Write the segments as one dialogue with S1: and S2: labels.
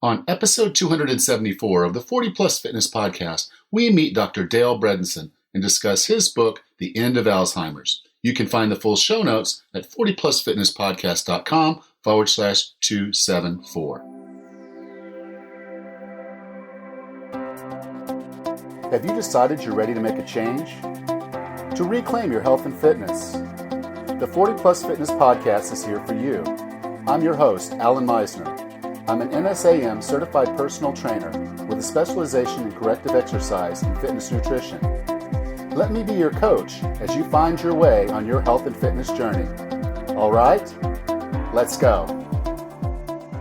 S1: On episode 274 of the 40 Plus Fitness Podcast, we meet Dr. Dale Bredensen and discuss his book, The End of Alzheimer's. You can find the full show notes at 40plusfitnesspodcast.com/274. Have you decided you're ready to make a change? To reclaim your health and fitness? The 40 Plus Fitness Podcast is here for you. I'm your host, Alan Meisner. I'm an NSAM certified personal trainer with a specialization in corrective exercise and fitness nutrition. Let me be your coach as you find your way on your health and fitness journey. All right, let's go.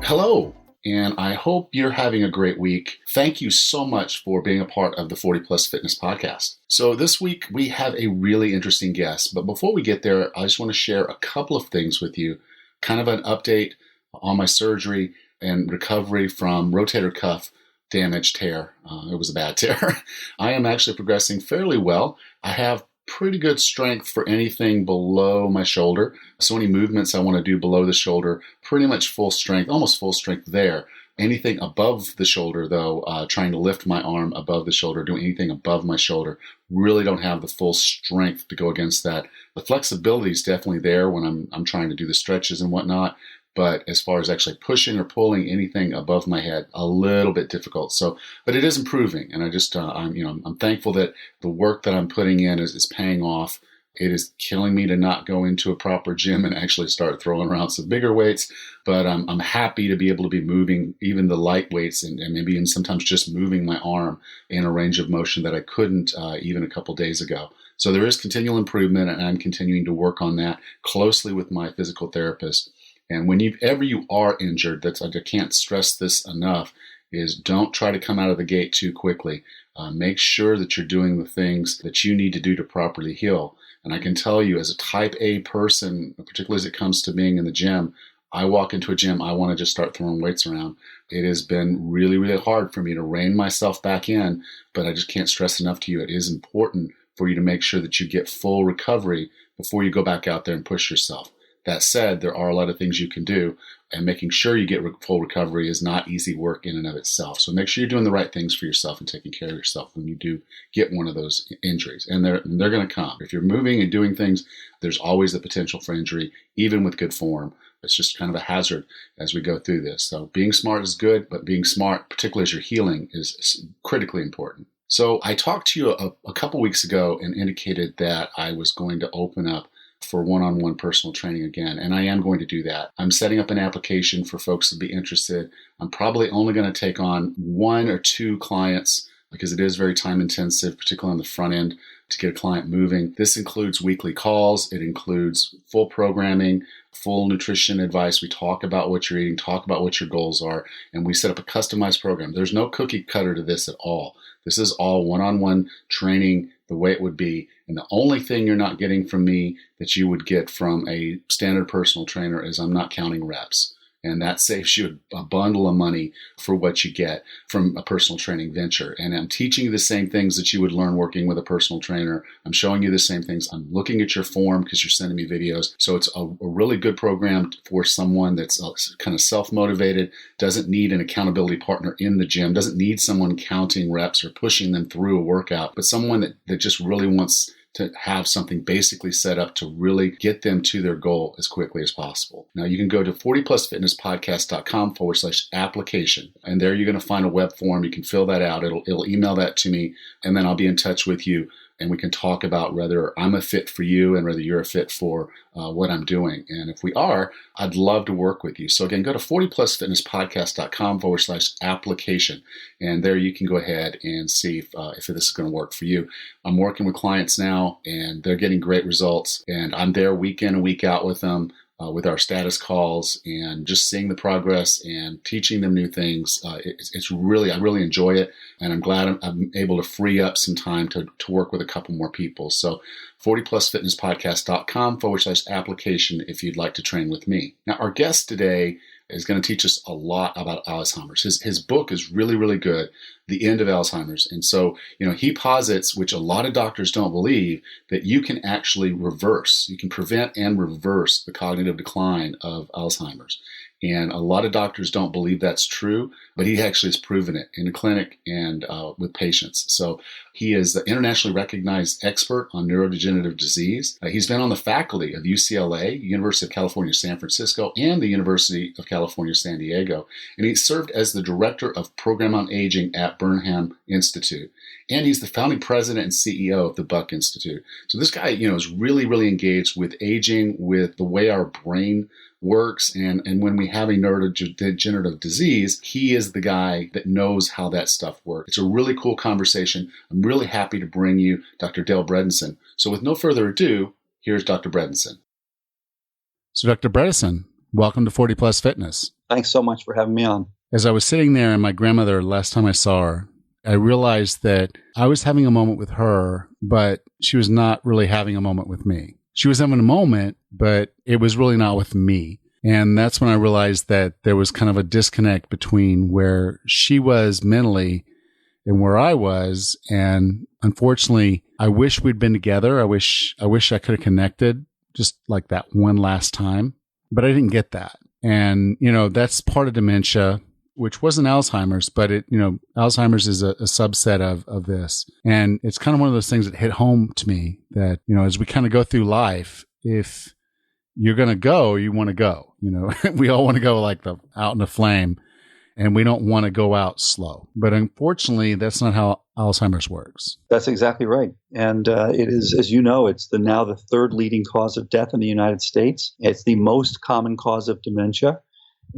S1: Hello, and I hope you're having a great week. Thank you so much for being a part of the 40 Plus Fitness Podcast. So this week we have a really interesting guest, but before we get there, I just want to share a couple of things with you, kind of an update on my surgery and recovery from rotator cuff damage tear. It was a bad tear. I am actually progressing fairly well. I have pretty good strength for anything below my shoulder. So any movements I want to do below the shoulder, pretty much full strength, almost full strength there. Anything above the shoulder, though, trying to lift my arm above the shoulder, doing anything above my shoulder, really don't have the full strength to go against that. The flexibility is definitely there when I'm trying to do the stretches and whatnot. But as far as actually pushing or pulling anything above my head, a little bit difficult. So, but it is improving, and I'm thankful that the work that I'm putting in is paying off. It is killing me to not go into a proper gym and actually start throwing around some bigger weights. But I'm happy to be able to be moving even the light weights and maybe even sometimes just moving my arm in a range of motion that I couldn't even a couple days ago. So there is continual improvement, and I'm continuing to work on that closely with my physical therapist. And whenever you are injured, I can't stress this enough, is don't try to come out of the gate too quickly. Make sure that you're doing the things that you need to do to properly heal. And I can tell you, as a type A person, particularly as it comes to being in the gym, I walk into a gym, I want to just start throwing weights around. It has been really, really hard for me to rein myself back in, but I just can't stress enough to you, it is important for you to make sure that you get full recovery before you go back out there and push yourself. That said, there are a lot of things you can do, and making sure you get full recovery is not easy work in and of itself. So make sure you're doing the right things for yourself and taking care of yourself when you do get one of those injuries. And they're going to come. If you're moving and doing things, there's always the potential for injury, even with good form. It's just kind of a hazard as we go through this. So being smart is good, but being smart, particularly as you're healing, is critically important. So I talked to you a couple weeks ago and indicated that I was going to open up for one-on-one personal training again, and I am going to do that. I'm setting up an application for folks to be interested. I'm probably only going to take on 1 or 2 clients because it is very time intensive, particularly on the front end, to get a client moving. This includes weekly calls. It includes full programming, full nutrition advice. We talk about what you're eating, talk about what your goals are, and we set up a customized program. There's no cookie cutter to this at all. This is all one-on-one training the way it would be. And the only thing you're not getting from me that you would get from a standard personal trainer is I'm not counting reps. And that saves you a bundle of money for what you get from a personal training venture. And I'm teaching you the same things that you would learn working with a personal trainer. I'm showing you the same things. I'm looking at your form because you're sending me videos. So it's a really good program for someone that's kind of self-motivated, doesn't need an accountability partner in the gym, doesn't need someone counting reps or pushing them through a workout, but someone that just really wants to have something basically set up to really get them to their goal as quickly as possible. Now you can go to 40plusfitnesspodcast.com/application. And there you're going to find a web form. You can fill that out. It'll email that to me, and then I'll be in touch with you, and we can talk about whether I'm a fit for you and whether you're a fit for what I'm doing. And if we are, I'd love to work with you. So again, go to 40plusfitnesspodcast.com/application. And there you can go ahead and see if this is going to work for you. I'm working with clients now, and they're getting great results. And I'm there week in and week out with them. With our status calls and just seeing the progress and teaching them new things. I really enjoy it. And I'm glad I'm able to free up some time to work with a couple more people. So 40plusfitnesspodcast.com/application if you'd like to train with me. Now, our guest today is going to teach us a lot about Alzheimer's. His book is really, really good, The End of Alzheimer's. And so, he posits, which a lot of doctors don't believe, that you can actually you can prevent and reverse the cognitive decline of Alzheimer's. And a lot of doctors don't believe that's true, but he actually has proven it in a clinic and with patients. So he is the internationally recognized expert on neurodegenerative disease. He's been on the faculty of UCLA, University of California, San Francisco, and the University of California, San Diego. And he served as the director of program on aging at Burnham Institute. And he's the founding president and CEO of the Buck Institute. So this guy, is really, really engaged with aging, with the way our brain works. And when we have a neurodegenerative disease, he is the guy that knows how that stuff works. It's a really cool conversation. I'm really happy to bring you Dr. Dale Bredensen. So with no further ado, here's Dr. Bredensen. So Dr. Bredensen, welcome to 40 Plus Fitness.
S2: Thanks so much for having me on.
S1: As I was sitting there and my grandmother, last time I saw her, I realized that I was having a moment with her, but she was not really having a moment with me. She was having a moment, but it was really not with me. And that's when I realized that there was kind of a disconnect between where she was mentally and where I was. And unfortunately, I wish we'd been together. I wish I could have connected just like that one last time, but I didn't get that. And, that's part of dementia, which wasn't Alzheimer's, but Alzheimer's is a subset of this. And it's kind of one of those things that hit home to me that, as we kind of go through life, if you're going to go, you want to go, we all want to go like out in the flame, and we don't want to go out slow. But unfortunately, that's not how Alzheimer's works.
S2: That's exactly right. And it is, as you know, it's now the third leading cause of death in the United States. It's the most common cause of dementia.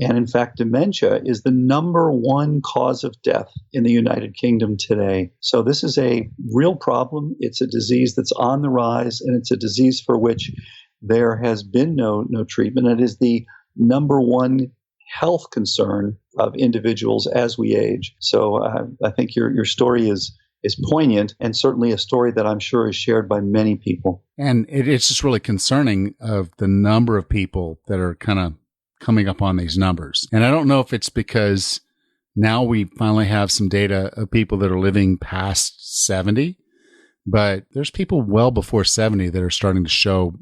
S2: And in fact, dementia is the number one cause of death in the United Kingdom today. So this is a real problem. It's a disease that's on the rise, and it's a disease for which there has been no treatment. It is the number one health concern of individuals as we age. So I think your story is poignant, and certainly a story that I'm sure is shared by many people.
S1: And it's just really concerning of the number of people that are kind of coming up on these numbers. And I don't know if it's because now we finally have some data of people that are living past 70, but there's people well before 70 that are starting to show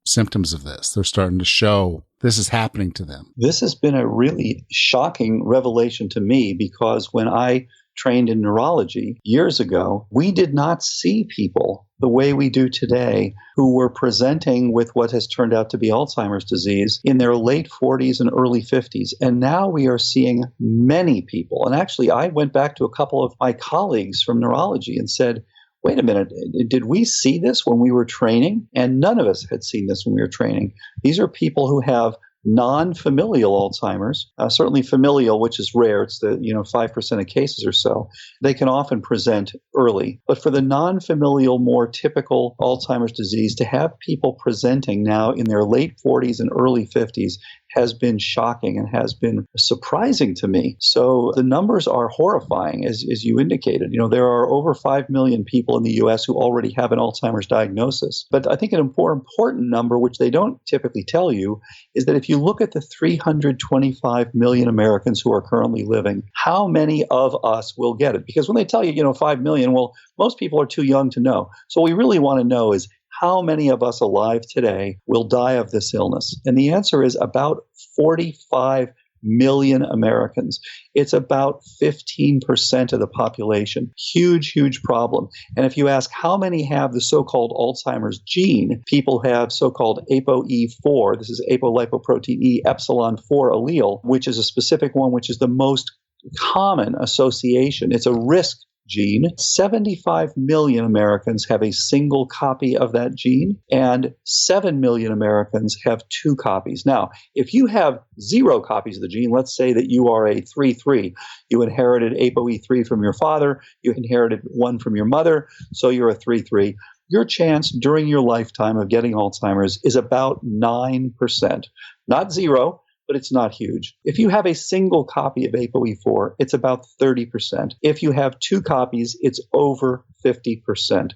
S1: symptoms of this. They're starting to show this is happening to them.
S2: This has been a really shocking revelation to me, because when I trained in neurology years ago, we did not see people the way we do today who were presenting with what has turned out to be Alzheimer's disease in their late 40s and early 50s. And now we are seeing many people. And actually, I went back to a couple of my colleagues from neurology and said, wait a minute, did we see this when we were training? And none of us had seen this when we were training. These are people who have non-familial Alzheimer's, certainly familial, which is rare. It's the 5% of cases or so. They can often present early. But for the non-familial, more typical Alzheimer's disease, to have people presenting now in their late 40s and early 50s has been shocking and has been surprising to me. So the numbers are horrifying, as you indicated. There are over 5 million people in the U.S. who already have an Alzheimer's diagnosis. But I think an important number, which they don't typically tell you, is that if you look at the 325 million Americans who are currently living, how many of us will get it? Because when they tell you, 5 million, well, most people are too young to know. So what we really want to know is how many of us alive today will die of this illness? And the answer is about 45 million Americans. It's about 15% of the population. Huge, huge problem. And if you ask how many have the so-called Alzheimer's gene, people have so-called ApoE4. This is apolipoprotein E epsilon 4 allele, which is a specific one, which is the most common association. It's a risk gene. 75 million Americans have a single copy of that gene, and 7 million Americans have 2 copies. Now, if you have 0 copies of the gene, let's say that you are a 3-3, you inherited ApoE3 from your father, you inherited 1 from your mother, so you're a 3-3. Your chance during your lifetime of getting Alzheimer's is about 9%. Not 0, but it's not huge. If you have a single copy of ApoE4, it's about 30%. If you have 2 copies, it's over 50%.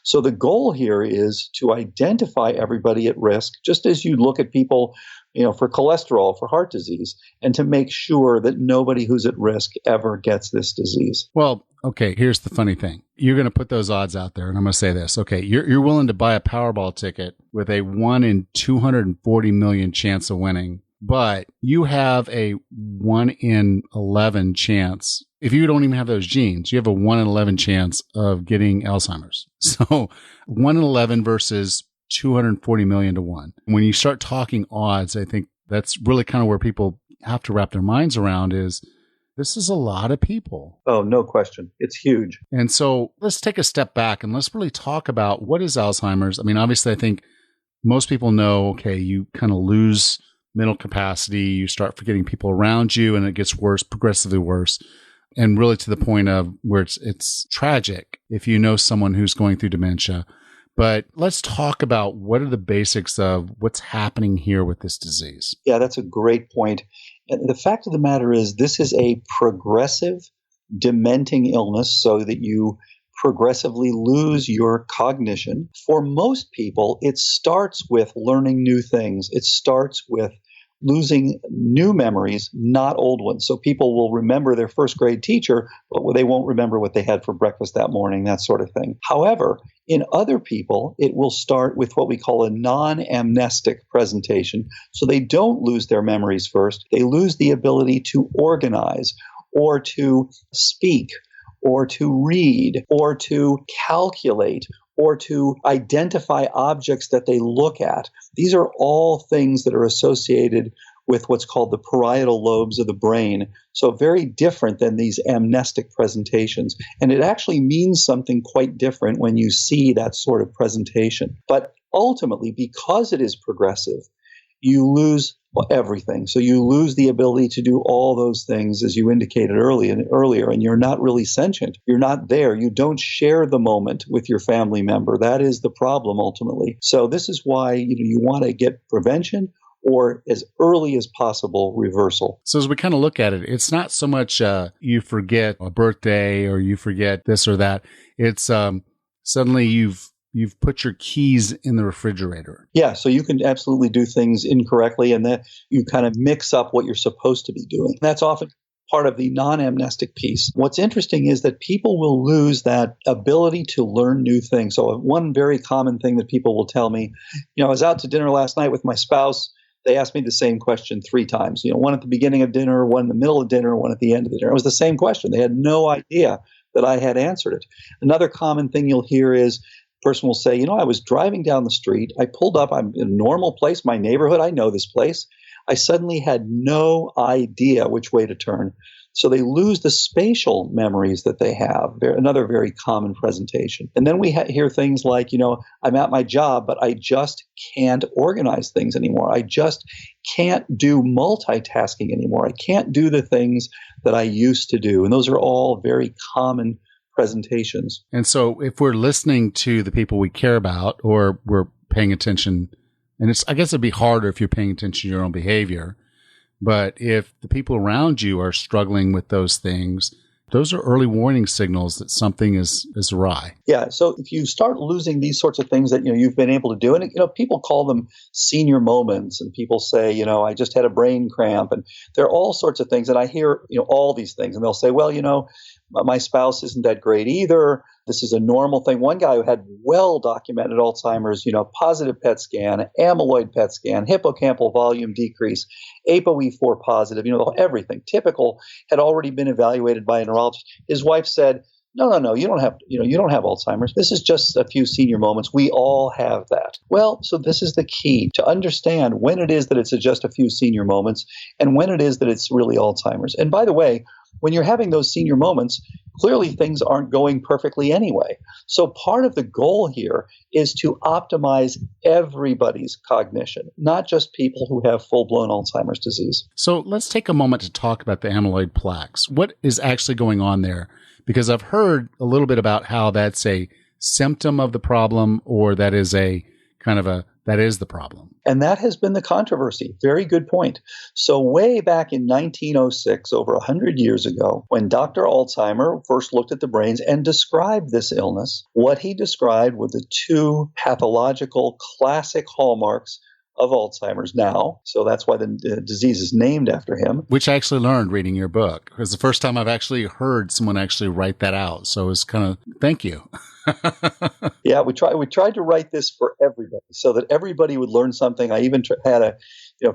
S2: So the goal here is to identify everybody at risk, just as you look at people, for cholesterol, for heart disease, and to make sure that nobody who's at risk ever gets this disease.
S1: Well, okay, here's the funny thing. You're going to put those odds out there, and I'm going to say this. Okay, you're willing to buy a Powerball ticket with a 1 in 240 million chance of winning, but you have a 1 in 11 chance. If you don't even have those genes, you have a 1 in 11 chance of getting Alzheimer's. So 1 in 11 versus 240 million to 1. When you start talking odds, I think that's really kind of where people have to wrap their minds around is this is a lot of people.
S2: Oh, no question. It's huge.
S1: And so let's take a step back and let's really talk about what is Alzheimer's. I mean, obviously, I think most people know, okay, you kind of lose mental capacity, you start forgetting people around you, and it gets worse, progressively worse. And really to the point of where it's tragic if you know someone who's going through dementia. But let's talk about what are the basics of what's happening here with this disease.
S2: Yeah, that's a great point. And the fact of the matter is this is a progressive, dementing illness so that you progressively lose your cognition. For most people, it starts with learning new things. It starts with losing new memories, not old ones. So people will remember their first grade teacher, but they won't remember what they had for breakfast that morning, that sort of thing. However, in other people, it will start with what we call a non-amnestic presentation. So they don't lose their memories first. They lose the ability to organize or to speak or to read or to calculate or to identify objects that they look at. These are all things that are associated with what's called the parietal lobes of the brain. So very different than these amnestic presentations. And it actually means something quite different when you see that sort of presentation. But ultimately, because it is progressive, you lose everything. So you lose the ability to do all those things, as you indicated earlier, and you're not really sentient. You're not there. You don't share the moment with your family member. That is the problem ultimately. So this is why you want to get prevention or as early as possible reversal.
S1: So as we kind of look at it, it's not so much you forget a birthday or you forget this or that. It's suddenly you've put your keys in the refrigerator.
S2: Yeah, so you can absolutely do things incorrectly, and then you kind of mix up what you're supposed to be doing. That's often part of the non-amnestic piece. What's interesting is that people will lose that ability to learn new things. So one very common thing that people will tell me, I was out to dinner last night with my spouse. They asked me the same question 3 times. One at the beginning of dinner, one in the middle of dinner, one at the end of the dinner. It was the same question. They had no idea that I had answered it. Another common thing you'll hear is person will say, I was driving down the street. I pulled up. I'm in a normal place, my neighborhood. I know this place. I suddenly had no idea which way to turn. So they lose the spatial memories that they have. Another very common presentation. And then we hear things like, I'm at my job, but I just can't organize things anymore. I just can't do multitasking anymore. I can't do the things that I used to do. And those are all very common presentations.
S1: And so if we're listening to the people we care about or we're paying attention, and I guess it'd be harder if you're paying attention to your own behavior, but if the people around you are struggling with those things, those are early warning signals that something is awry.
S2: Yeah. So if you start losing these sorts of things that you've been able to do, and people call them senior moments, and people say, I just had a brain cramp, and there are all sorts of things. And I hear all these things, and they'll say, well, my spouse isn't that great either. This is a normal thing. One guy who had well-documented Alzheimer's, positive PET scan, amyloid PET scan, hippocampal volume decrease, ApoE4 positive, everything typical, had already been evaluated by a neurologist. His wife said, no, you don't have Alzheimer's. This is just a few senior moments. We all have that. Well, so this is the key to understand when it is that it's just a few senior moments and when it is that it's really Alzheimer's. And by the way, when you're having those senior moments, clearly things aren't going perfectly anyway. So part of the goal here is to optimize everybody's cognition, not just people who have full-blown Alzheimer's disease.
S1: So let's take a moment to talk about the amyloid plaques. What is actually going on there? Because I've heard a little bit about how that's a symptom of the problem, or that is that is the problem.
S2: And that has been the controversy. Very good point. So way back in 1906, over 100 years ago, when Dr. Alzheimer first looked at the brains and described this illness, what he described were the 2 pathological classic hallmarks of Alzheimer's now. So that's why the disease is named after him.
S1: Which I actually learned reading your book. It was the first time I've actually heard someone actually write that out. So it's kind of, thank you.
S2: Yeah, we tried to write this for everybody so that everybody would learn something. I even had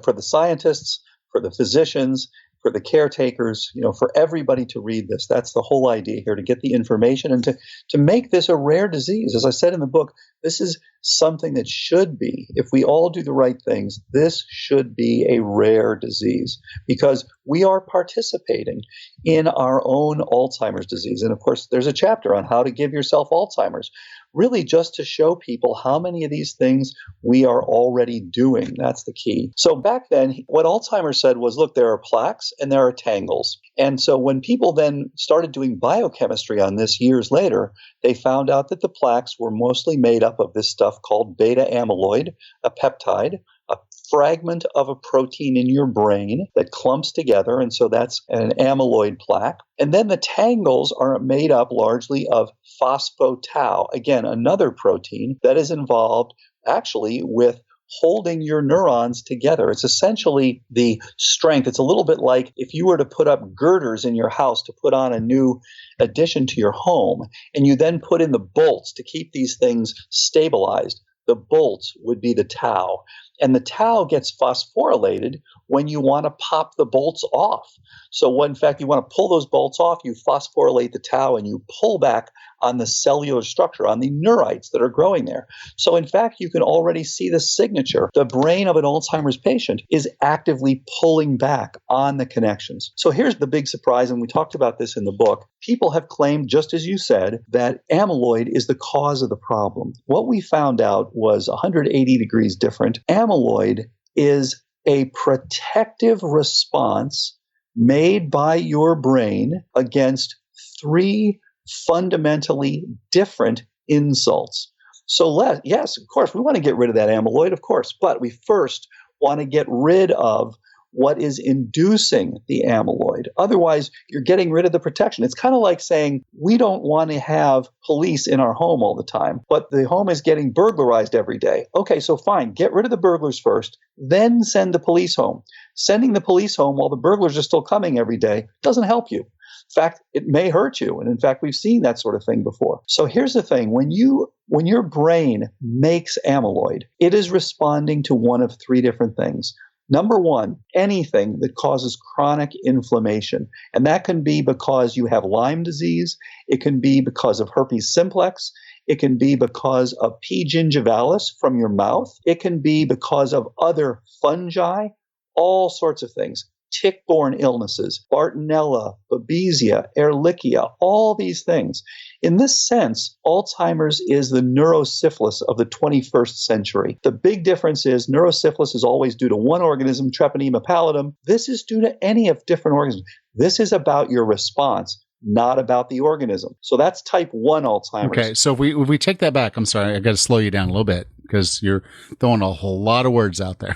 S2: for the scientists, for the physicians, for the caretakers, for everybody to read this. That's the whole idea here, to get the information and to make this a rare disease. As I said in the book, this is something that should be, if we all do the right things, this should be a rare disease because we are participating in our own Alzheimer's disease. And of course, there's a chapter on how to give yourself Alzheimer's, really just to show people how many of these things we are already doing. That's the key. So back then, what Alzheimer's said was, look, there are plaques and there are tangles. And so when people then started doing biochemistry on this years later, they found out that the plaques were mostly made up of this stuff called beta amyloid, a peptide, a fragment of a protein in your brain that clumps together. And so that's an amyloid plaque. And then the tangles are made up largely of phosphotau, again, another protein that is involved actually with holding your neurons together. It's essentially the strength. It's a little bit like if you were to put up girders in your house to put on a new addition to your home, and you then put in the bolts to keep these things stabilized. The bolts would be the tau. And the tau gets phosphorylated when you want to pop the bolts off. So when, in fact, you want to pull those bolts off, you phosphorylate the tau and you pull back on the cellular structure, on the neurites that are growing there. So in fact, you can already see the signature. The brain of an Alzheimer's patient is actively pulling back on the connections. So here's the big surprise, and we talked about this in the book. People have claimed, just as you said, that amyloid is the cause of the problem. What we found out was 180 degrees different. Amyloid is a protective response made by your brain against three fundamentally different insults. So yes, of course, we want to get rid of that amyloid, of course, but we first want to get rid of what is inducing the amyloid. Otherwise, you're getting rid of the protection. It's kind of like saying we don't want to have police in our home all the time, but the home is getting burglarized every day. Okay, so fine, get rid of the burglars first, then send the police home. Sending the police home while the burglars are still coming every day doesn't help you. In fact, it may hurt you. And in fact, we've seen that sort of thing before. So here's the thing. When your brain makes amyloid, it is responding to one of three different things. Number one, anything that causes chronic inflammation. And that can be because you have Lyme disease. It can be because of herpes simplex. It can be because of P. gingivalis from your mouth. It can be because of other fungi, all sorts of things. Tick-borne illnesses, Bartonella, Babesia, Ehrlichia, all these things. In this sense, Alzheimer's is the neurosyphilis of the 21st century. The big difference is neurosyphilis is always due to one organism, Treponema pallidum. This is due to any of different organisms. This is about your response, not about the organism. So that's type 1 Alzheimer's.
S1: Okay, so if we take that back, I'm sorry, I got to slow you down a little bit because you're throwing a whole lot of words out there.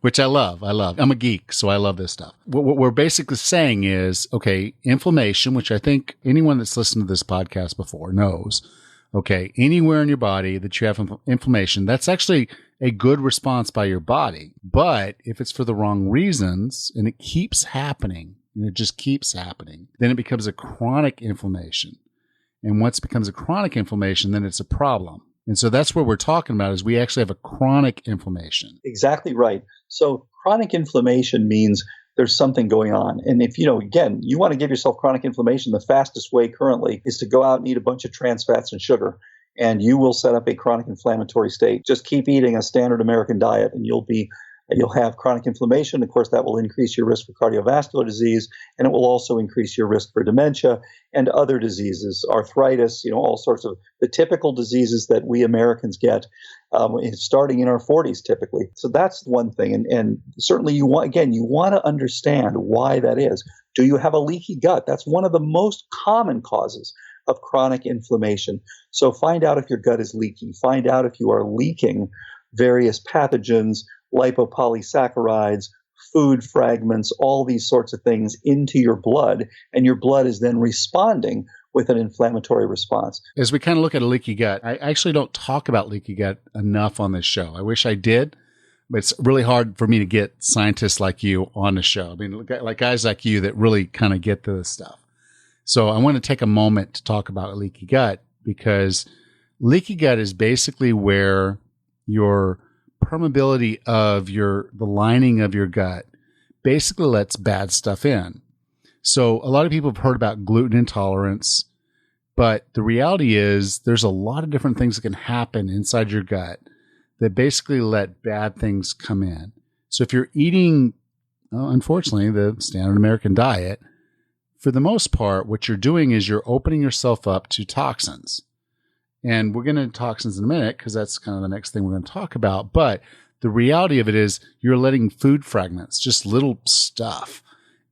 S1: Which I love. I'm a geek, so I love this stuff. What we're basically saying is, okay, inflammation, which I think anyone that's listened to this podcast before knows, okay, anywhere in your body that you have inflammation, that's actually a good response by your body. But if it's for the wrong reasons and it keeps happening, and it just keeps happening, then it becomes a chronic inflammation. And once it becomes a chronic inflammation, then it's a problem. And so that's what we're talking about is we actually have a chronic inflammation.
S2: Exactly right. So chronic inflammation means there's something going on. And if, again, you want to give yourself chronic inflammation, the fastest way currently is to go out and eat a bunch of trans fats and sugar, and you will set up a chronic inflammatory state. Just keep eating a standard American diet and you'll have chronic inflammation. Of course, that will increase your risk for cardiovascular disease, and it will also increase your risk for dementia and other diseases, arthritis, all sorts of the typical diseases that we Americans get starting in our 40s typically. So that's one thing. And certainly you want to understand why that is. Do you have a leaky gut? That's one of the most common causes of chronic inflammation. So find out if your gut is leaky. Find out if you are leaking various pathogens, lipopolysaccharides, food fragments, all these sorts of things into your blood, and your blood is then responding with an inflammatory response.
S1: As we kind of look at a leaky gut, I actually don't talk about leaky gut enough on this show. I wish I did, but it's really hard for me to get scientists like you on the show. I mean, like guys like you that really kind of get to this stuff. So I want to take a moment to talk about leaky gut because leaky gut is basically where your permeability of the lining of your gut basically lets bad stuff in. So a lot of people have heard about gluten intolerance, but the reality is there's a lot of different things that can happen inside your gut that basically let bad things come in. So if you're eating, unfortunately, the standard American diet, for the most part, what you're doing is you're opening yourself up to toxins. And we're going to toxins in a minute because that's kind of the next thing we're going to talk about. But the reality of it is you're letting food fragments, just little stuff,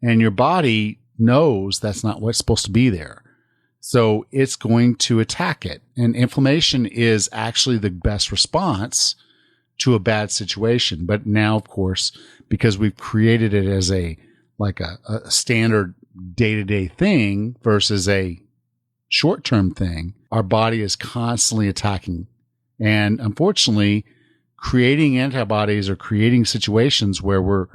S1: and your body knows that's not what's supposed to be there. So it's going to attack it. And inflammation is actually the best response to a bad situation. But now, of course, because we've created it as a standard day-to-day thing versus a short-term thing, our body is constantly attacking. And unfortunately, creating antibodies or creating situations where we're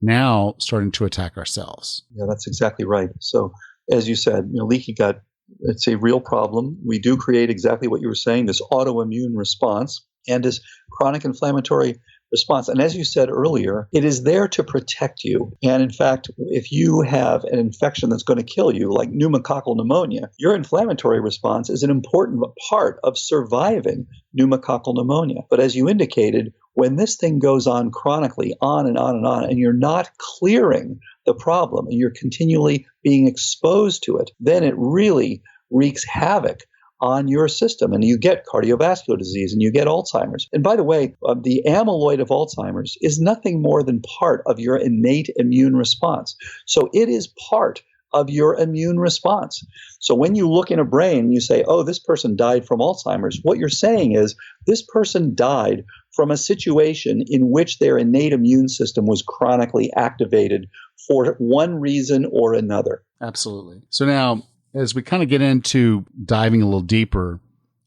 S1: now starting to attack ourselves.
S2: Yeah, that's exactly right. So as you said, leaky gut, it's a real problem. We do create exactly what you were saying, this autoimmune response and this chronic inflammatory response. And as you said earlier, it is there to protect you. And in fact, if you have an infection that's going to kill you, like pneumococcal pneumonia, your inflammatory response is an important part of surviving pneumococcal pneumonia. But as you indicated, when this thing goes on chronically, on and on and on, and you're not clearing the problem and you're continually being exposed to it, then it really wreaks havoc on your system, and you get cardiovascular disease and you get Alzheimer's. And by the way, the amyloid of Alzheimer's is nothing more than part of your innate immune response. So it is part of your immune response. So when you look in a brain and you say, oh, this person died from Alzheimer's, what you're saying is this person died from a situation in which their innate immune system was chronically activated for one reason or another.
S1: Absolutely. So now, as we kind of get into diving a little deeper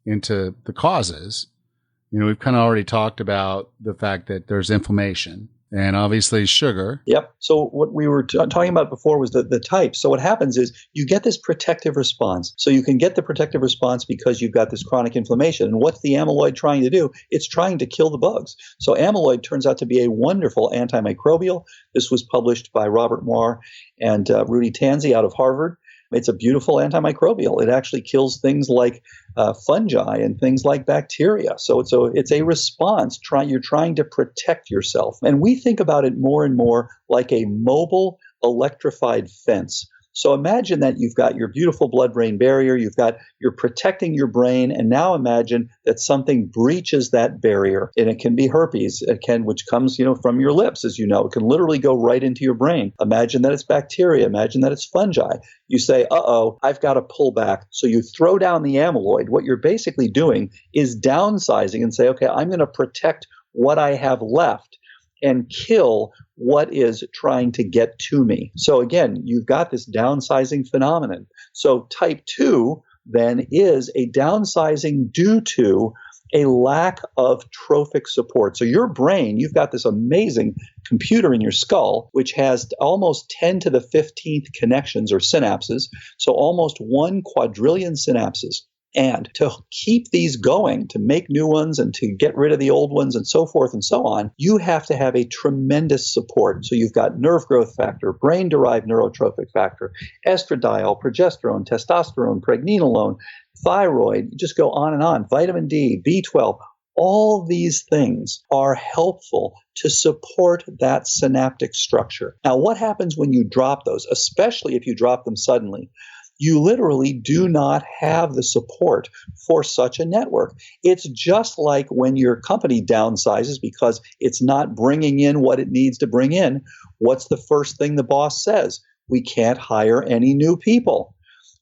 S1: into the causes, we've kind of already talked about the fact that there's inflammation and obviously sugar.
S2: Yep. So what we were talking about before was the types. So what happens is you get this protective response. So you can get the protective response because you've got this chronic inflammation. And what's the amyloid trying to do? It's trying to kill the bugs. So amyloid turns out to be a wonderful antimicrobial. This was published by Robert Moore and Rudy Tanzi out of Harvard. It's a beautiful antimicrobial. It actually kills things like fungi and things like bacteria. So it's a response. You're trying to protect yourself. And we think about it more and more like a mobile electrified fence. So imagine that you've got your beautiful blood-brain barrier, you're protecting your brain, and now imagine that something breaches that barrier, and it can be herpes, which comes, from your lips, as you know. It can literally go right into your brain. Imagine that it's bacteria. Imagine that it's fungi. You say, uh-oh, I've got to pull back. So you throw down the amyloid. What you're basically doing is downsizing and say, okay, I'm going to protect what I have left and kill what is trying to get to me. So again, you've got this downsizing phenomenon. So type 2 then is a downsizing due to a lack of trophic support. So your brain, you've got this amazing computer in your skull, which has almost 10 to the 15th connections or synapses. So almost 1 quadrillion synapses. And to keep these going, to make new ones and to get rid of the old ones and so forth and so on, you have to have a tremendous support. So you've got nerve growth factor, brain-derived neurotrophic factor, estradiol, progesterone, testosterone, pregnenolone, thyroid, just go on, vitamin D, B12. All these things are helpful to support that synaptic structure. Now, what happens when you drop those, especially if you drop them suddenly? You literally do not have the support for such a network. It's just like when your company downsizes because it's not bringing in what it needs to bring in. What's the first thing the boss says? We can't hire any new people.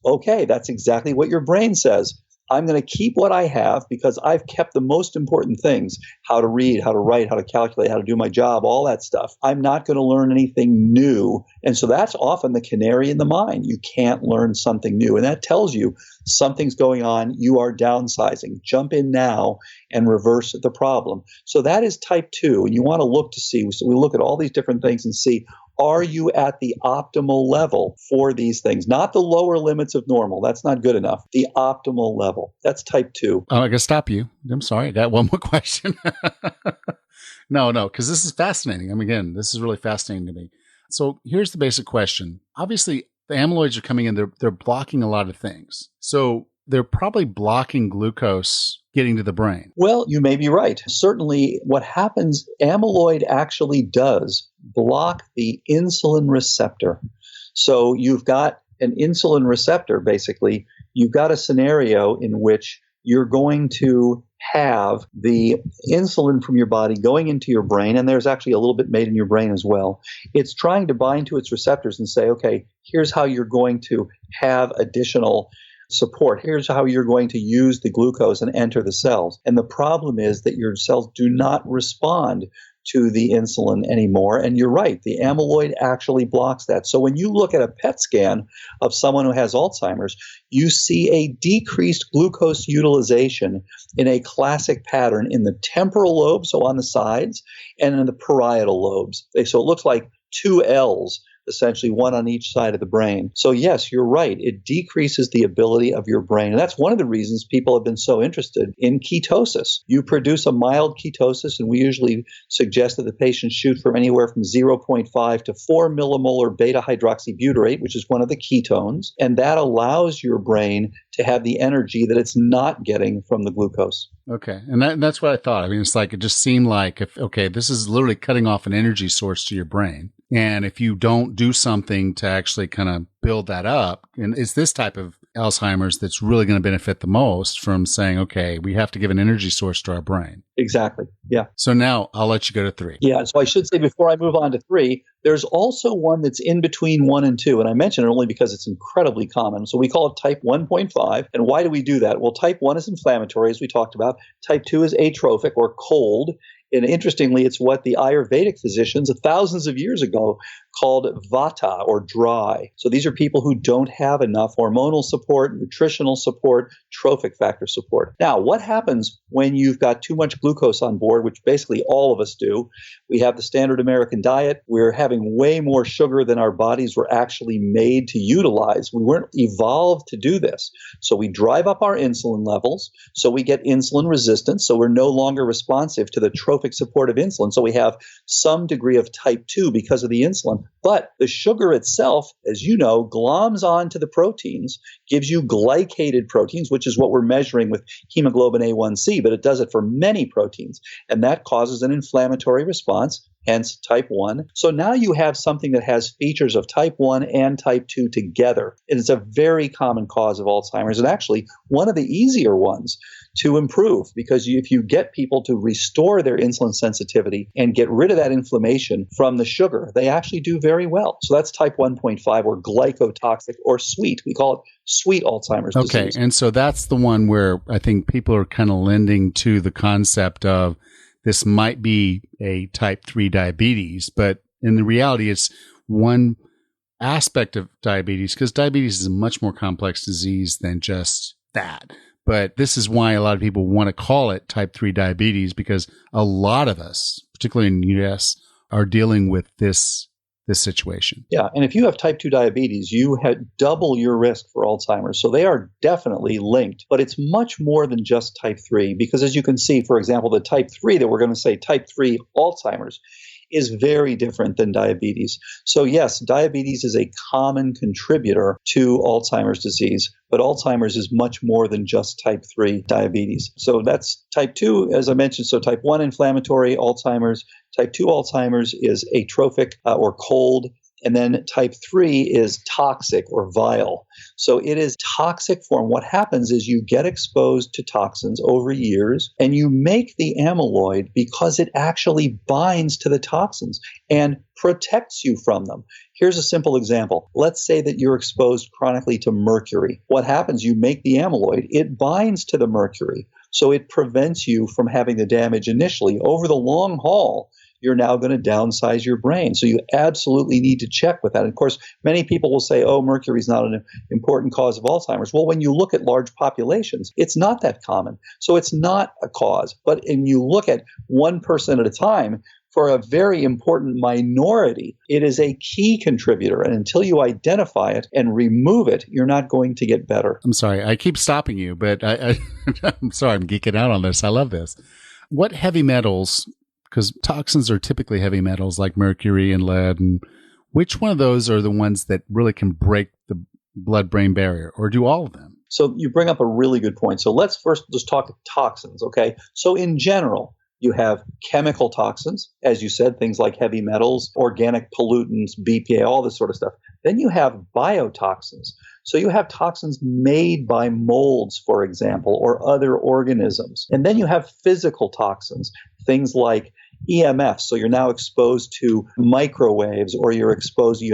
S2: Okay, that's exactly what your brain says. I'm going to keep what I have because I've kept the most important things, how to read, how to write, how to calculate, how to do my job, all that stuff. I'm not going to learn anything new. And so that's often the canary in the mine. You can't learn something new. And that tells you something's going on. You are downsizing. Jump in now and reverse the problem. So that is type 2. And you want to look to see. So we look at all these different things and see Are you at the optimal level for these things? Not the lower limits of normal. That's not good enough. The optimal level. That's type 2.
S1: Oh, I got to stop you. I'm sorry. I got one more question. No, because this is fascinating. I mean, again, this is really fascinating to me. So here's the basic question. Obviously, the amyloids are coming in. They're blocking a lot of things. So they're probably blocking glucose getting to the brain.
S2: Well, you may be right. Certainly, what happens, amyloid actually does block the insulin receptor. So you've got an insulin receptor, basically. You've got a scenario in which you're going to have the insulin from your body going into your brain, and there's actually a little bit made in your brain as well. It's trying to bind to its receptors and say, okay, here's how you're going to have additional support. Here's how you're going to use the glucose and enter the cells. And the problem is that your cells do not respond to the insulin anymore. And you're right, the amyloid actually blocks that. So when you look at a PET scan of someone who has Alzheimer's, you see a decreased glucose utilization in a classic pattern in the temporal lobe, so on the sides, and in the parietal lobes. So it looks like two L's, essentially one on each side of the brain. So yes, you're right. It decreases the ability of your brain. And that's one of the reasons people have been so interested in ketosis. You produce a mild ketosis, and we usually suggest that the patient shoot from anywhere from 0.5 to 4 millimolar beta hydroxybutyrate, which is one of the ketones. And that allows your brain to have the energy that it's not getting from the glucose.
S1: Okay. And that's what I thought. I mean, it's like, it just seemed like, this is literally cutting off an energy source to your brain. And if you don't do something to actually kind of build that up, and it's this type of Alzheimer's that's really going to benefit the most from saying, okay, we have to give an energy source to our brain.
S2: Exactly. Yeah.
S1: So now I'll let you go to 3.
S2: Yeah. So I should say before I move on to 3, there's also one that's in between 1 and 2. And I mention it only because it's incredibly common. So we call it type 1.5. And why do we do that? Well, type 1 is inflammatory, as we talked about. Type 2 is atrophic or cold. And interestingly, it's what the Ayurvedic physicians thousands of years ago called vata, or dry. So these are people who don't have enough hormonal support, nutritional support, trophic factor support. Now, what happens when you've got too much glucose on board, which basically all of us do? We have the standard American diet. We're having way more sugar than our bodies were actually made to utilize. We weren't evolved to do this. So we drive up our insulin levels. So we get insulin resistance. So we're no longer responsive to the trophic support of insulin. So we have some degree of type 2 because of the insulin. But the sugar itself, as you know, gloms onto the proteins, gives you glycated proteins, which is what we're measuring with hemoglobin A1C, but it does it for many proteins. And that causes an inflammatory response, hence type 1. So now you have something that has features of type 1 and type 2 together. And it's a very common cause of Alzheimer's, and actually one of the easier ones to improve, because if you get people to restore their insulin sensitivity and get rid of that inflammation from the sugar, they actually do very well. So that's type 1.5, or glycotoxic, or sweet. We call it sweet Alzheimer's disease.
S1: Okay, and so that's the one where I think people are kind of lending to the concept of this might be a type 3 diabetes, but in the reality, it's one aspect of diabetes, because diabetes is a much more complex disease than just that. But this is why a lot of people want to call it type 3 diabetes, because a lot of us, particularly in the U.S., are dealing with this situation.
S2: Yeah, and if you have type 2 diabetes, you had double your risk for Alzheimer's. So they are definitely linked, but it's much more than just type 3, because as you can see, for example, the type 3 that we're going to say type 3 Alzheimer's is very different than diabetes. So yes, diabetes is a common contributor to Alzheimer's disease, but Alzheimer's is much more than just type 3 diabetes. So that's type 2, as I mentioned. So type 1 inflammatory Alzheimer's, type 2 Alzheimer's is atrophic or cold. And then type 3 is toxic or vile. So it is toxic form. What happens is you get exposed to toxins over years, and you make the amyloid because it actually binds to the toxins and protects you from them. Here's a simple example. Let's say that you're exposed chronically to mercury. What happens? You make the amyloid. It binds to the mercury. So it prevents you from having the damage initially. Over the long haul, you're now going to downsize your brain. So you absolutely need to check with that. And of course, many people will say, oh, mercury is not an important cause of Alzheimer's. Well, when you look at large populations, it's not that common. So it's not a cause. But when you look at one person at a time for a very important minority, it is a key contributor. And until you identify it and remove it, you're not going to get better.
S1: I'm sorry. I keep stopping you, but I'm sorry. I'm geeking out on this. I love this. What heavy metals, because toxins are typically heavy metals like mercury and lead, and which one of those are the ones that really can break the blood-brain barrier, or do all of them?
S2: So you bring up a really good point. So let's first just talk toxins, okay? So in general, you have chemical toxins, as you said, things like heavy metals, organic pollutants, BPA, all this sort of stuff. Then you have biotoxins. So you have toxins made by molds, for example, or other organisms. And then you have physical toxins, things like EMFs. So you're now exposed to microwaves, or you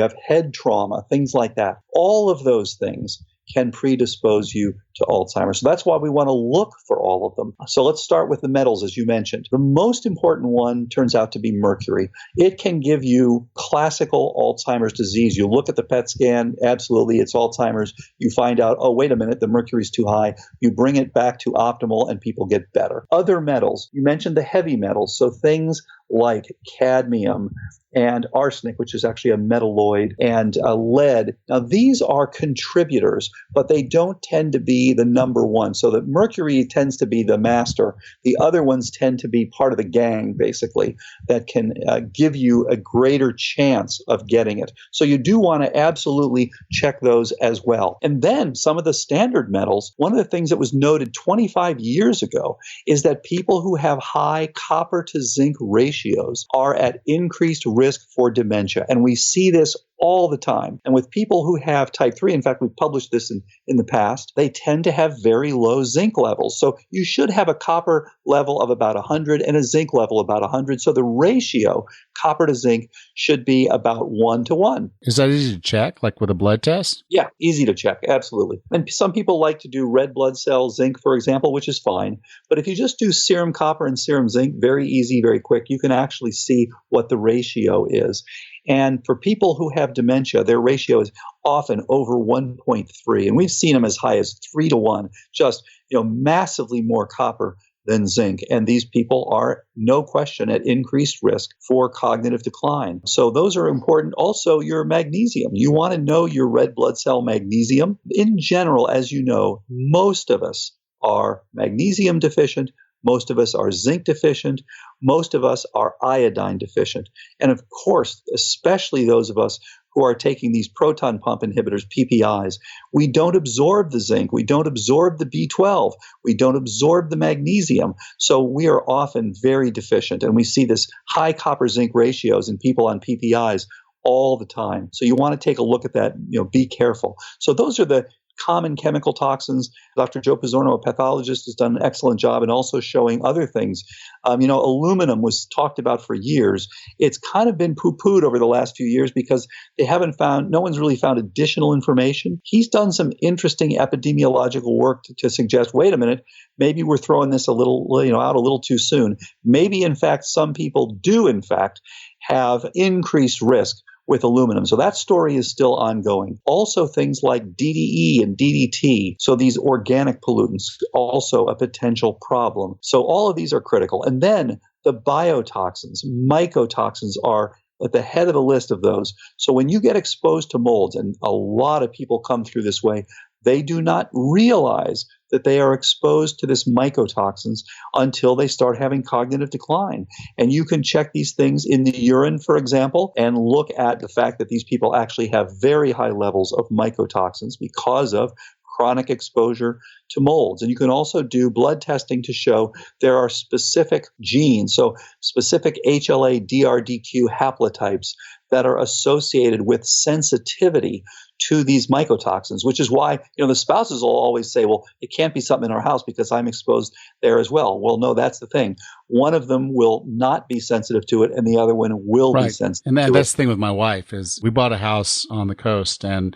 S2: have head trauma, things like that. All of those things can predispose you to Alzheimer's. So that's why we want to look for all of them. So let's start with the metals, as you mentioned. The most important one turns out to be mercury. It can give you classical Alzheimer's disease. You look at the PET scan, absolutely, it's Alzheimer's. You find out, oh, wait a minute, the mercury's too high. You bring it back to optimal and people get better. Other metals, you mentioned the heavy metals. So things like cadmium and arsenic, which is actually a metalloid, and lead. Now, these are contributors, but they don't tend to be the number one. So that mercury tends to be the master. The other ones tend to be part of the gang, basically, that can give you a greater chance of getting it. So you do want to absolutely check those as well. And then some of the standard metals, one of the things that was noted 25 years ago is that people who have high copper to zinc ratios are at increased risk for dementia. And we see this all the time. And with people who have type 3, in fact, we've published this in the past, they tend to have very low zinc levels. So you should have a copper level of about 100 and a zinc level about 100. So the ratio, copper to zinc, should be about 1:1.
S1: Is that easy to check, like with a blood test?
S2: Yeah, easy to check. Absolutely. And some people like to do red blood cell zinc, for example, which is fine. But if you just do serum copper and serum zinc, very easy, very quick, you can actually see what the ratio is. And for people who have dementia, their ratio is often over 1.3. And we've seen them as high as 3:1, just massively more copper than zinc. And these people are, no question, at increased risk for cognitive decline. So those are important. Also, your magnesium. You want to know your red blood cell magnesium. In general, as you know, most of us are magnesium deficient. Most of us are zinc deficient. Most of us are iodine deficient. And of course, especially those of us who are taking these proton pump inhibitors, PPIs, we don't absorb the zinc. We don't absorb the B12. We don't absorb the magnesium. So we are often very deficient. And we see this high copper zinc ratios in people on PPIs all the time. So you want to take a look at that, be careful. So those are the common chemical toxins. Dr. Joe Pizzorno, a pathologist, has done an excellent job in also showing other things. Aluminum was talked about for years. It's kind of been poo-pooed over the last few years because no one's really found additional information. He's done some interesting epidemiological work to suggest, wait a minute, maybe we're throwing this out a little too soon. Maybe, in fact, some people do, in fact, have increased risk with aluminum. So that story is still ongoing. Also, things like DDE and DDT, so these organic pollutants, also a potential problem. So all of these are critical. And then the biotoxins, mycotoxins are at the head of the list of those. So when you get exposed to molds, and a lot of people come through this way, they do not realize that they are exposed to this mycotoxins until they start having cognitive decline. And you can check these things in the urine, for example, and look at the fact that these people actually have very high levels of mycotoxins because of chronic exposure to molds. And you can also do blood testing to show there are specific genes, so specific HLA-DRDQ haplotypes that are associated with sensitivity to these mycotoxins, which is why, the spouses will always say, well, it can't be something in our house because I'm exposed there as well. Well, no, that's the thing. One of them will not be sensitive to it and the other one will be sensitive to it.
S1: And that's the thing with my wife is we bought a house on the coast and,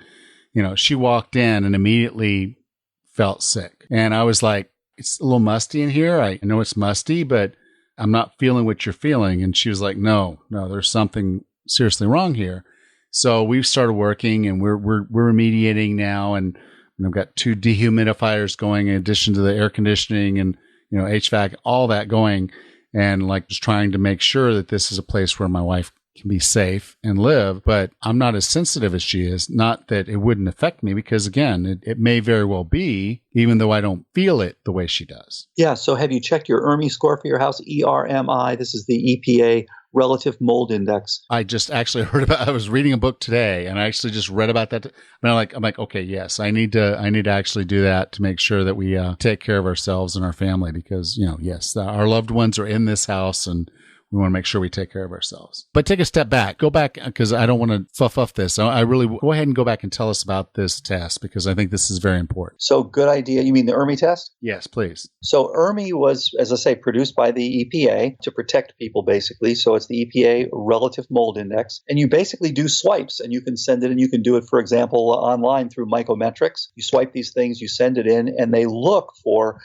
S1: she walked in and immediately felt sick. And I was like, it's a little musty in here. I know it's musty, but I'm not feeling what you're feeling. And she was like, no, there's something seriously wrong here. So we've started working and we're remediating now. And I've got 2 dehumidifiers going in addition to the air conditioning and, HVAC, all that going. and like just trying to make sure that this is a place where my wife can be safe and live, but I'm not as sensitive as she is. Not that it wouldn't affect me, because again, it may very well be, even though I don't feel it the way she does.
S2: Yeah. So have you checked your ERMI score for your house? ERMI. This is the EPA Relative Mold Index.
S1: I just actually heard about, I was reading a book today and I actually just read about that. And I'm like, okay, yes, I need to actually do that to make sure that we take care of ourselves and our family, because, yes, our loved ones are in this house and we want to make sure we take care of ourselves. But take a step back. Go back, because I don't want to fluff up this. I really go ahead and go back and tell us about this test, because I think this is very important.
S2: So good idea. You mean the ERMI test?
S1: Yes, please.
S2: So ERMI was, as I say, produced by the EPA to protect people, basically. So it's the EPA Relative Mold Index. And you basically do swipes, and you can send it, and you can do it, for example, online through Mycometrics. You swipe these things, you send it in, and they look for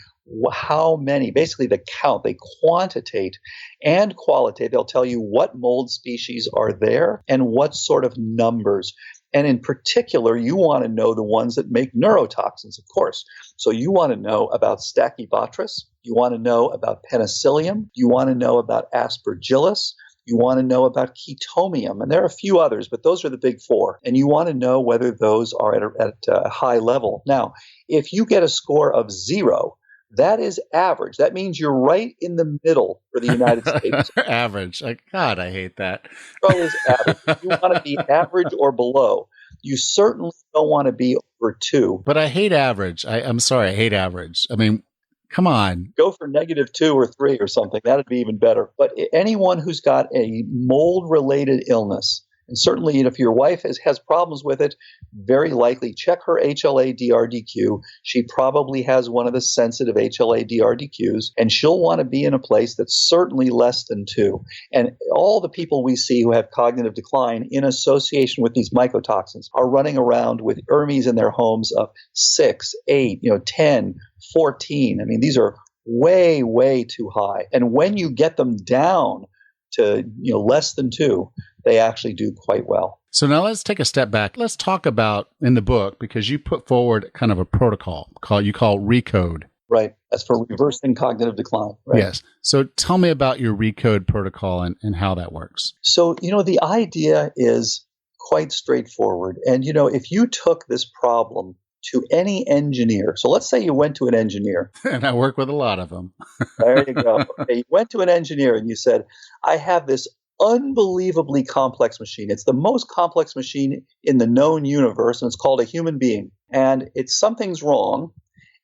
S2: how many, basically the count, they quantitate and qualitate. They'll tell you what mold species are there and what sort of numbers. And in particular, you want to know the ones that make neurotoxins, of course. So you want to know about Stachybotrys. You want to know about Penicillium. You want to know about Aspergillus. You want to know about Chetomium. And there are a few others, but those are the big four. And you want to know whether those are at a high level. Now, if you get a score of 0, that is average. That means you're right in the middle for the United States.
S1: Average. God, I hate that.
S2: 0 is average. You want to be average or below. You certainly don't want to be over 2.
S1: But I hate average. I'm sorry, I hate average. I mean, come on.
S2: Go for -2 or 3 or something. That'd be even better. But anyone who's got a mold-related illness, and certainly if your wife has problems with it, very likely check her HLA-DRDQ. She probably has one of the sensitive HLA-DRDQs, and she'll want to be in a place that's certainly less than 2. And all the people we see who have cognitive decline in association with these mycotoxins are running around with ERMIs in their homes of 6, 8, 10, 14. I mean, these are way, way too high. And when you get them down to less than 2, they actually do quite well.
S1: So now let's take a step back. Let's talk about, in the book, because you put forward kind of a protocol you call RECODE.
S2: Right. That's for reversing cognitive decline. Right?
S1: Yes. So tell me about your RECODE protocol and how that works.
S2: So, the idea is quite straightforward. And, if you took this problem to any engineer, so let's say you went to an engineer.
S1: And I work with a lot of them.
S2: There you go. Okay, you went to an engineer and you said, I have this unbelievably complex machine. It's the most complex machine in the known universe, and it's called a human being. And something's wrong.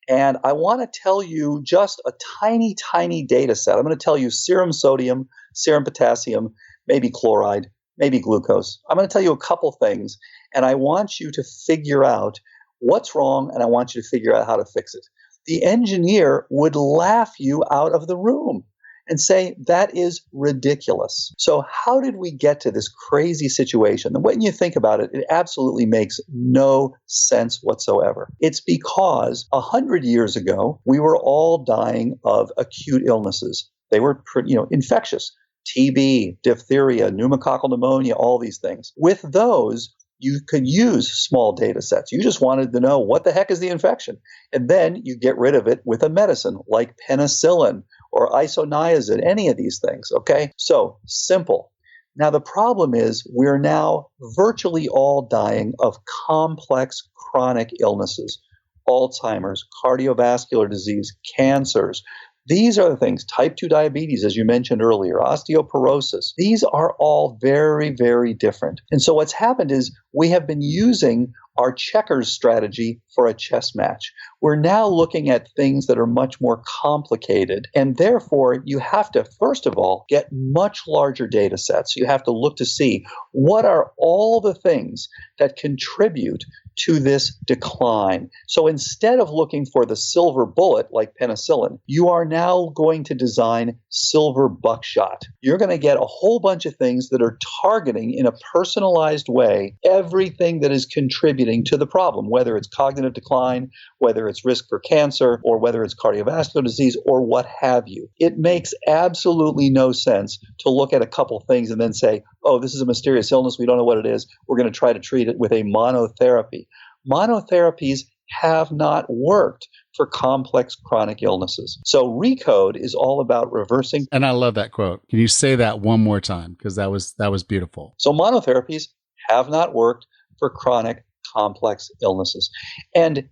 S2: And I want to tell you just a tiny, tiny data set. I'm going to tell you serum sodium, serum potassium, maybe chloride, maybe glucose. I'm going to tell you a couple things, and I want you to figure out what's wrong, and I want you to figure out how to fix it. The engineer would laugh you out of the room and say, that is ridiculous. So how did we get to this crazy situation? And when you think about it, it absolutely makes no sense whatsoever. It's because 100 years ago, we were all dying of acute illnesses. They were infectious. TB, diphtheria, pneumococcal pneumonia, all these things. With those, you could use small data sets. You just wanted to know what the heck is the infection. And then you get rid of it with a medicine like penicillin or isoniazid, any of these things, okay? So simple. Now the problem is we're now virtually all dying of complex chronic illnesses, Alzheimer's, cardiovascular disease, cancers. These are the things, type 2 diabetes, as you mentioned earlier, osteoporosis. These are all very, very different. And so what's happened is we have been using our checkers strategy for a chess match. We're now looking at things that are much more complicated. And therefore, you have to, first of all, get much larger data sets. You have to look to see what are all the things that contribute to this decline. So instead of looking for the silver bullet like penicillin, you are now going to design silver buckshot. You're going to get a whole bunch of things that are targeting in a personalized way everything that is contributing to the problem, whether it's cognitive decline, whether it's risk for cancer, or whether it's cardiovascular disease, or what have you. It makes absolutely no sense to look at a couple things and then say, oh, this is a mysterious illness. We don't know what it is. We're going to try to treat it with a monotherapy. Monotherapies have not worked for complex chronic illnesses. So RECODE is all about reversing.
S1: And I love that quote. Can you say that one more time? Because that was beautiful.
S2: So monotherapies have not worked for chronic complex illnesses. And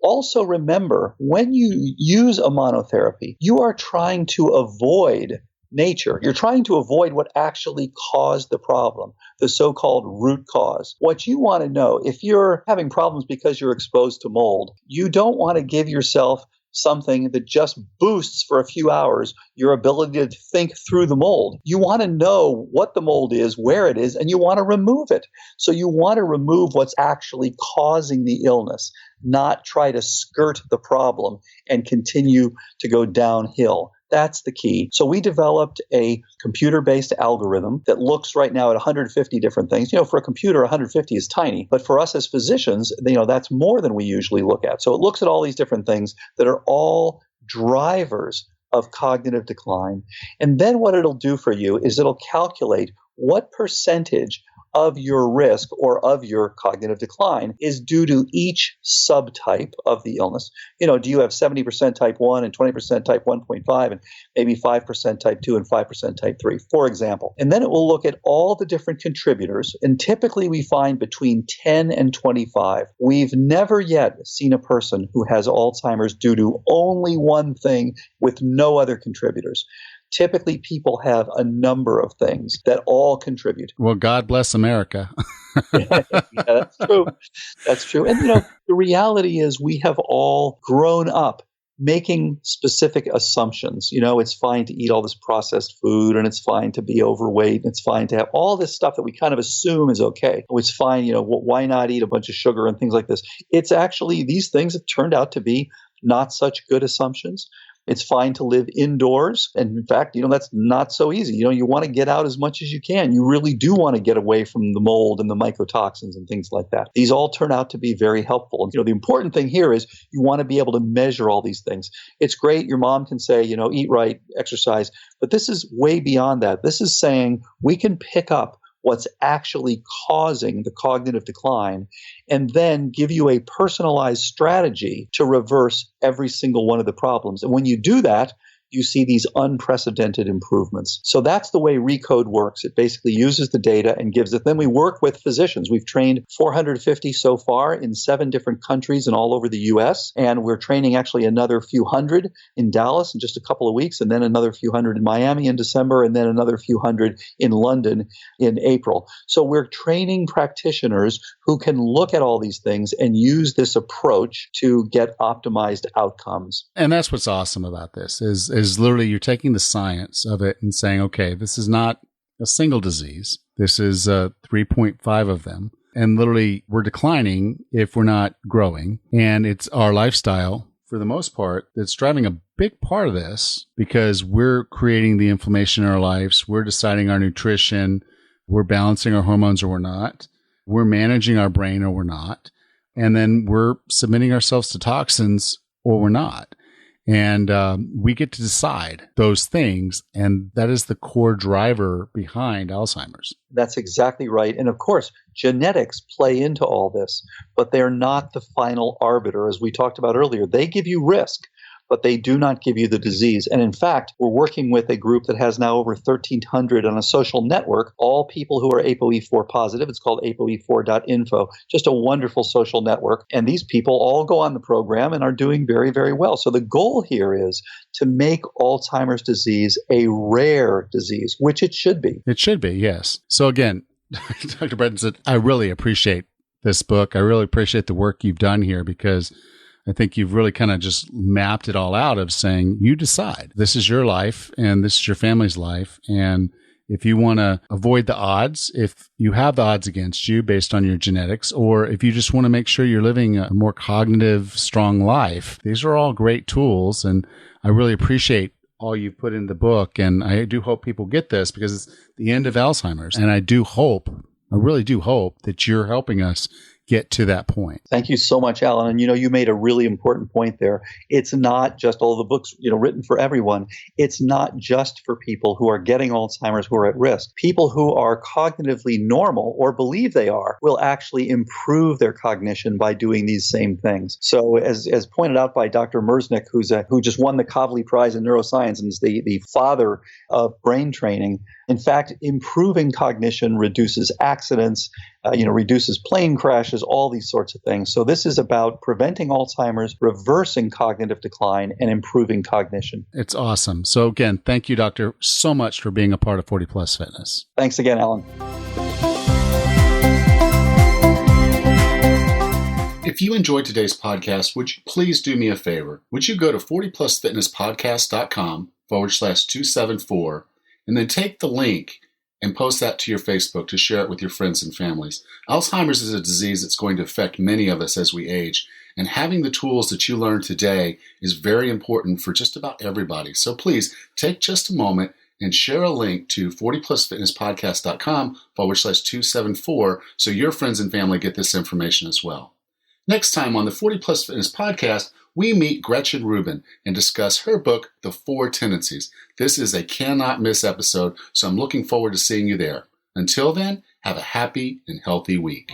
S2: also remember, when you use a monotherapy, you are trying to avoid nature. You're trying to avoid what actually caused the problem, the so-called root cause. What you want to know, if you're having problems because you're exposed to mold, you don't want to give yourself something that just boosts for a few hours your ability to think through the mold. You want to know what the mold is, where it is, and you want to remove it. So you want to remove what's actually causing the illness, not try to skirt the problem and continue to go downhill. That's the key. So we developed a computer-based algorithm that looks right now at 150 different things. For a computer, 150 is tiny. But for us as physicians, that's more than we usually look at. So it looks at all these different things that are all drivers of cognitive decline. And then what it'll do for you is it'll calculate what percentage of your risk or of your cognitive decline is due to each subtype of the illness. Do you have 70% type 1 and 20% type 1.5 and maybe 5% type 2 and 5% type 3, for example. And then it will look at all the different contributors, and typically we find between 10 and 25. We've never yet seen a person who has Alzheimer's due to only one thing with no other contributors. Typically, people have a number of things that all contribute.
S1: Well, God bless America.
S2: Yeah, that's true. That's true. And, the reality is we have all grown up making specific assumptions. It's fine to eat all this processed food, and it's fine to be overweight, and it's fine to have all this stuff that we kind of assume is okay. It's fine, why not eat a bunch of sugar and things like this? It's actually, these things have turned out to be not such good assumptions. It's fine to live indoors. And in fact, that's not so easy. You want to get out as much as you can. You really do want to get away from the mold and the mycotoxins and things like that. These all turn out to be very helpful. And, the important thing here is you want to be able to measure all these things. It's great. Your mom can say, eat right, exercise. But this is way beyond that. This is saying we can pick up what's actually causing the cognitive decline, and then give you a personalized strategy to reverse every single one of the problems. And when you do that, you see these unprecedented improvements. So that's the way RECODE works. It basically uses the data and gives it. Then we work with physicians. We've trained 450 so far in 7 different countries and all over the U.S. And we're training actually another few hundred in Dallas in just a couple of weeks, and then another few hundred in Miami in December, and then another few hundred in London in April. So we're training practitioners who can look at all these things and use this approach to get optimized outcomes.
S1: And that's what's awesome about this is literally you're taking the science of it and saying, okay, this is not a single disease. This is 3.5 of them. And literally we're declining if we're not growing. And it's our lifestyle, for the most part, that's driving a big part of this, because we're creating the inflammation in our lives. We're deciding our nutrition. We're balancing our hormones or we're not. We're managing our brain or we're not. And then we're submitting ourselves to toxins or we're not. And we get to decide those things. And that is the core driver behind Alzheimer's.
S2: That's exactly right. And of course, genetics play into all this, but they're not the final arbiter. As we talked about earlier, they give you risk, but they do not give you the disease. And in fact, we're working with a group that has now over 1,300 on a social network, all people who are ApoE4 positive. It's called apoe4.info, just a wonderful social network. And these people all go on the program and are doing very, very well. So the goal here is to make Alzheimer's disease a rare disease, which it should be.
S1: It should be, yes. So again, Dr. Bredensen, I really appreciate this book. I really appreciate the work you've done here, because I think you've really kind of just mapped it all out of saying, you decide. This is your life and this is your family's life. And if you want to avoid the odds, if you have the odds against you based on your genetics, or if you just want to make sure you're living a more cognitive, strong life, these are all great tools. And I really appreciate all you've put in the book. And I do hope people get this, because it's the end of Alzheimer's. And I really do hope that you're helping us get to that point.
S2: Thank you so much, Alan. And you made a really important point there. It's not just all the books, written for everyone. It's not just for people who are getting Alzheimer's who are at risk. People who are cognitively normal or believe they are will actually improve their cognition by doing these same things. So as pointed out by Dr. Merznick, who just won the Kavli Prize in Neuroscience and is the father of brain training, in fact, improving cognition reduces accidents, reduces plane crashes, all these sorts of things. So this is about preventing Alzheimer's, reversing cognitive decline, and improving cognition.
S1: It's awesome. So again, thank you, Doctor, so much for being a part of 40 Plus Fitness.
S2: Thanks again, Alan.
S1: If you enjoyed today's podcast, would you please do me a favor? Would you go to 40plusfitnesspodcast.com/274 and then take the link and post that to your Facebook to share it with your friends and families. Alzheimer's is a disease that's going to affect many of us as we age, and having the tools that you learned today is very important for just about everybody. So please take just a moment and share a link to 40plusfitnesspodcast.com/274 so your friends and family get this information as well. Next time on the 40 Plus Fitness Podcast, we meet Gretchen Rubin and discuss her book, The Four Tendencies. This is a cannot miss episode, so I'm looking forward to seeing you there. Until then, have a happy and healthy week.